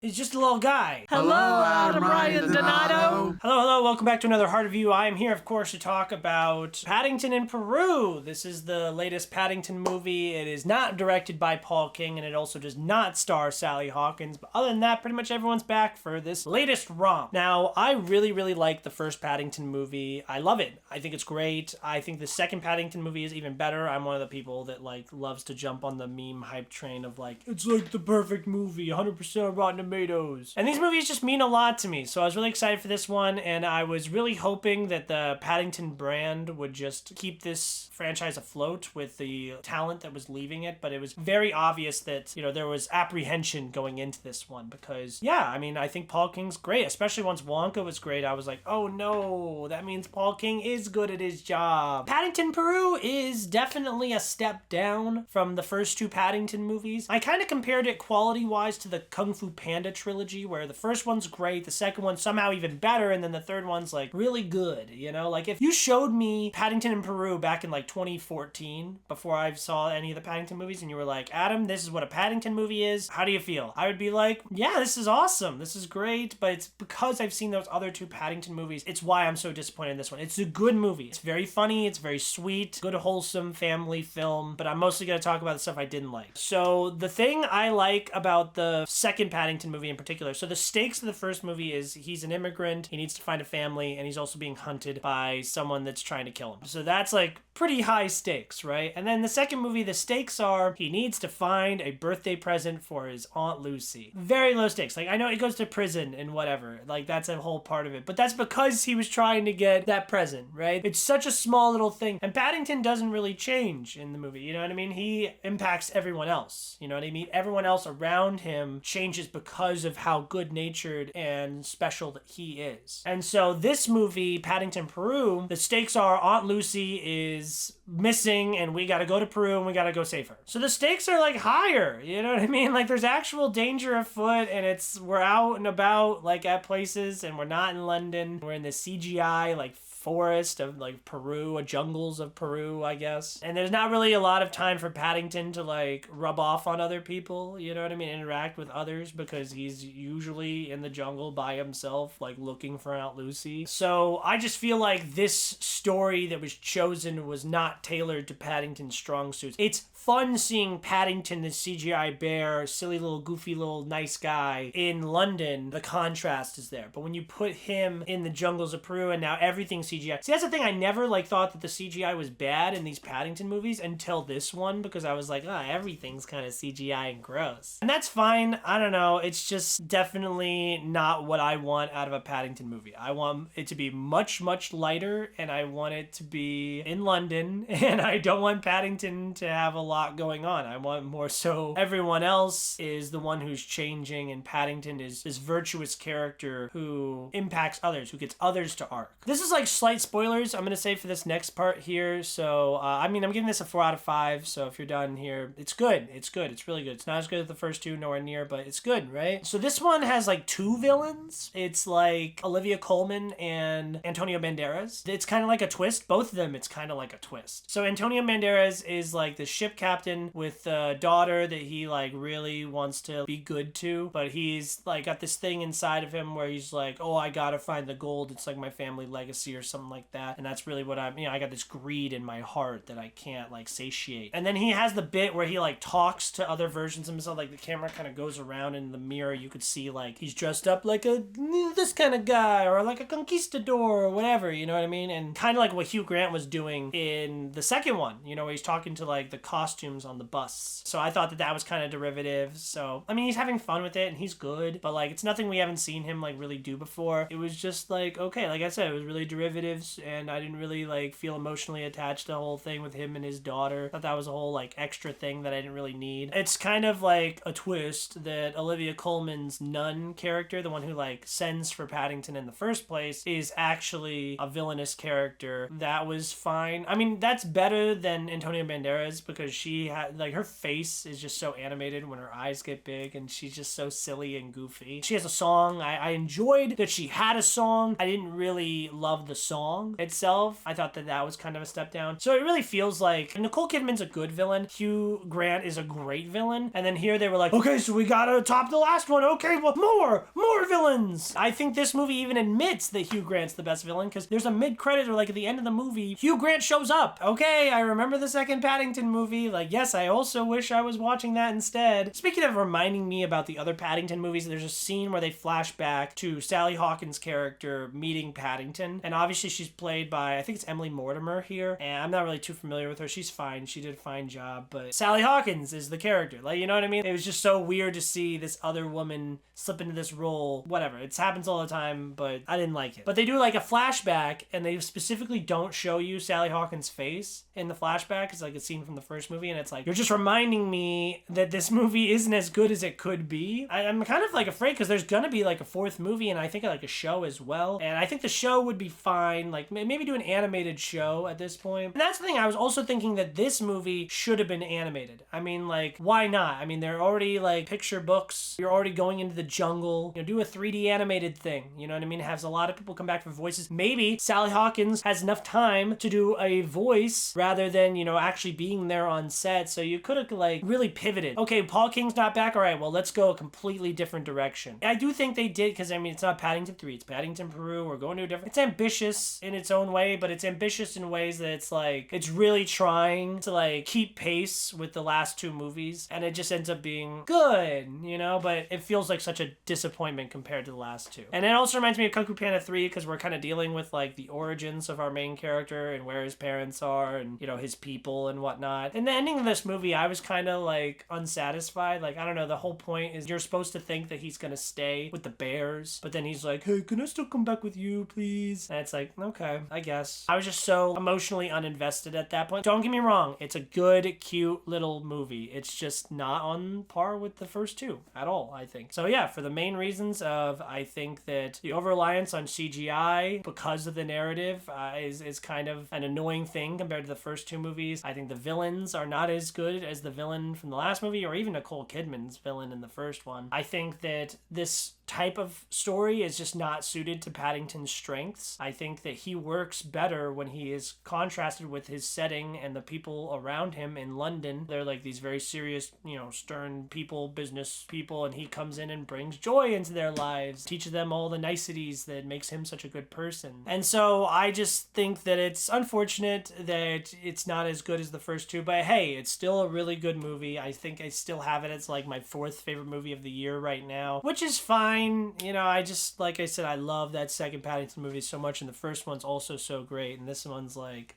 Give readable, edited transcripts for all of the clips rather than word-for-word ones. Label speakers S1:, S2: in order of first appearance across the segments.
S1: He's just a little guy.
S2: Hello, I'm Ryan Donato.
S1: Hello, welcome back to another Heart of You. I am here, of course, to talk about Paddington in Peru. This is the latest Paddington movie. It is not directed by Paul King, and it also does not star Sally Hawkins. But other than that, pretty much everyone's back for this latest romp. Now, I really like the first Paddington movie. I love it. I think it's great. I think the second Paddington movie is even better. I'm one of the people that, loves to jump on the meme hype train of, it's like the perfect movie, 100% Rotten Tomatoes. And these movies just mean a lot to me, so I was really excited for this one, and I was really hoping that the Paddington brand would just keep this franchise afloat with the talent that was leaving it, but it was very obvious that, there was apprehension going into this one because, I think Paul King's great, especially once Wonka was great. I was like, oh no, that means Paul King is good at his job. Paddington Peru is definitely a step down from the first two Paddington movies. I kind of compared it quality-wise to the Kung Fu Panda trilogy, where the first one's great, the second one's somehow even better, and then the third one's really good, if you showed me Paddington in Peru back in 2014 before I saw any of the Paddington movies and you were like, Adam, this is what a Paddington movie is, how do you feel? I would be like, yeah, this is awesome, this is great, but it's because I've seen those other two Paddington movies, it's why I'm so disappointed in this one. It's a good movie, it's very funny, it's very sweet, good wholesome family film, but I'm mostly going to talk about the stuff I didn't like. So the thing I like about the second Paddington movie in particular, so the stakes of the first movie is he's an immigrant, he needs to find a family, and he's also being hunted by someone that's trying to kill him. So that's pretty high stakes, right? And then the second movie, the stakes are he needs to find a birthday present for his Aunt Lucy. Very low stakes. I know he goes to prison and whatever, that's a whole part of it, but that's because he was trying to get that present, right? It's such a small little thing, and Paddington doesn't really change in the movie, you know what I mean? He impacts everyone else, you know what I mean? Everyone else around him changes because of how good-natured and special that he is. And so this movie, Paddington Peru, the stakes are Aunt Lucy is missing and we gotta go to Peru and we gotta go save her. So the stakes are higher, you know what I mean? There's actual danger afoot, and we're out and about at places, and we're not in London. We're in the CGI forest of Peru, jungles of Peru, I guess. And there's not really a lot of time for Paddington to rub off on other people, you know what I mean, interact with others, because he's usually in the jungle by himself, looking for Aunt Lucy. So I just feel like this story that was chosen was not tailored to Paddington's strong suits. It's fun seeing Paddington, the CGI bear, silly little goofy little nice guy in London. The contrast is there. But when you put him in the jungles of Peru and now everything's CGI. See, that's the thing. I never thought that the CGI was bad in these Paddington movies until this one, because I was like, everything's kind of CGI and gross. And that's fine. I don't know. It's just definitely not what I want out of a Paddington movie. I want it to be much lighter, and I want it to be in London, and I don't want Paddington to have a lot going on. I want more so everyone else is the one who's changing, and Paddington is this virtuous character who impacts others, who gets others to arc. This is slight spoilers I'm going to say for this next part here. So, I'm giving this a 4 out of 5. So if you're done here, it's good. It's good. It's really good. It's not as good as the first two, nowhere near, but it's good, right? So this one has two villains. It's Olivia Colman and Antonio Banderas. It's kind of like a twist. Both of them, it's kind of like a twist. So Antonio Banderas is the ship captain with a daughter that he really wants to be good to, but he's got this thing inside of him where he's oh, I gotta find the gold. It's my family legacy or something like that, and that's really what I got this greed in my heart that I can't satiate. And then he has the bit where he talks to other versions of himself, the camera kind of goes around in the mirror, you could see he's dressed up like this kind of guy, or a conquistador or whatever, you know what I mean? And kind of what Hugh Grant was doing in the second one, where he's talking to the costumes on the bus. So I thought that was kind of derivative. So he's having fun with it and he's good, but it's nothing we haven't seen him really do before. It was just okay, like I said, it was really derivatives, and I didn't really feel emotionally attached to the whole thing with him and his daughter. I thought that was a whole extra thing that I didn't really need. It's kind of a twist that Olivia Colman's nun character, the one who sends for Paddington in the first place, is actually a villainous character. That was fine. That's better than Antonio Banderas, because she had her face is just so animated when her eyes get big, and she's just so silly and goofy. She has a song. I enjoyed that she had a song. I didn't really love the song itself, I thought that that was kind of a step down. So it really feels like Nicole Kidman's a good villain. Hugh Grant is a great villain. And then here they were like, okay, so we gotta top the last one. Okay, well, more villains. I think this movie even admits that Hugh Grant's the best villain because there's a mid-credit or like at the end of the movie, Hugh Grant shows up. Okay, I remember the second Paddington movie. Like, yes, I also wish I was watching that instead. Speaking of reminding me about the other Paddington movies, there's a scene where they flash back to Sally Hawkins' character meeting Paddington. And obviously she's played by, I think it's Emily Mortimer here. And I'm not really too familiar with her. She's fine. She did a fine job. But Sally Hawkins is the character. Like, you know what I mean? It was just so weird to see this other woman slip into this role. Whatever. It happens all the time, but I didn't like it. But they do like a flashback, and they specifically don't show you Sally Hawkins' face in the flashback. It's like a scene from the first movie, and it's like, you're just reminding me that this movie isn't as good as it could be. I'm kind of like afraid because there's gonna be like a fourth movie, and I think like a show as well. And I think the show would be fine. Like maybe do an animated show at this point. And that's the thing. I was also thinking that this movie should have been animated. I mean, like, why not? I mean, they're already like picture books. You're already going into the jungle. You know, do a 3D animated thing. You know what I mean? It has a lot of people come back for voices. Maybe Sally Hawkins has enough time to do a voice rather than, you know, actually being there on set. So you could have like really pivoted. Okay, Paul King's not back. All right, well, let's go a completely different direction. I do think they did because, I mean, it's not Paddington 3. It's Paddington Peru. We're going to a different... It's ambitious in its own way, but it's ambitious in ways that it's like, it's really trying to like keep pace with the last two movies. And it just ends up being good, you know, but it feels like such a disappointment compared to the last two. And it also reminds me of Kung Fu Panda 3 because we're kind of dealing with like the origins of our main character and where his parents are and, you know, his people and whatnot. And the ending of this movie, I was kind of like unsatisfied. Like, I don't know, the whole point is you're supposed to think that he's gonna stay with the bears, but then he's like, hey, can I still come back with you, please? And it's like, okay, I guess. I was just so emotionally uninvested at that point. Don't get me wrong, it's a good, cute little movie. It's just not on par with the first two at all, I think. So yeah, for the main reasons of, I think that the over-reliance on CGI because of the narrative is kind of an annoying thing compared to the first two movies. I think the villains are not as good as the villain from the last movie or even Nicole Kidman's villain in the first one. I think that this type of story is just not suited to Paddington's strengths. I think that he works better when he is contrasted with his setting and the people around him in London. They're like these very serious, you know, stern people, business people, and he comes in and brings joy into their lives, teaches them all the niceties that makes him such a good person. And so I just think that it's unfortunate that it's not as good as the first two, but hey, it's still a really good movie. I think I still have it as like my fourth favorite movie of the year right now, which is fine. You know, I just, like I said, I love that second Paddington movie so much, and the first one's also so great, and this one's like,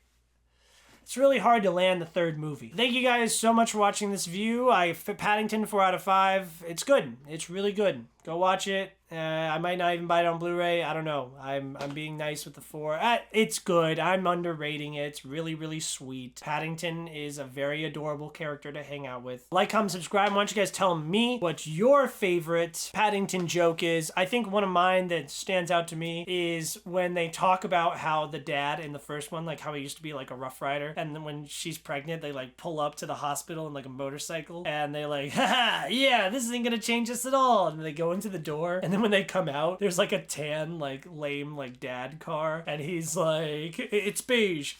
S1: it's really hard to land the third movie. Thank you guys so much for watching this view. Paddington 4 out of 5. It's good. It's really good. Go watch it. I might not even buy it on Blu-ray. I don't know. I'm being nice with the 4. It's good. I'm underrating it. It's really, really sweet. Paddington is a very adorable character to hang out with. Like, comment, subscribe. Why don't you guys tell me what your favorite Paddington joke is? I think one of mine that stands out to me is when they talk about how the dad in the first one, like how he used to be like a Rough Rider, and then when she's pregnant, they like pull up to the hospital in like a motorcycle, and they like, haha, yeah, this isn't gonna change us at all. And they go into the door, and then when they come out, there's like a tan, like lame, like dad car, and he's like, it's beige.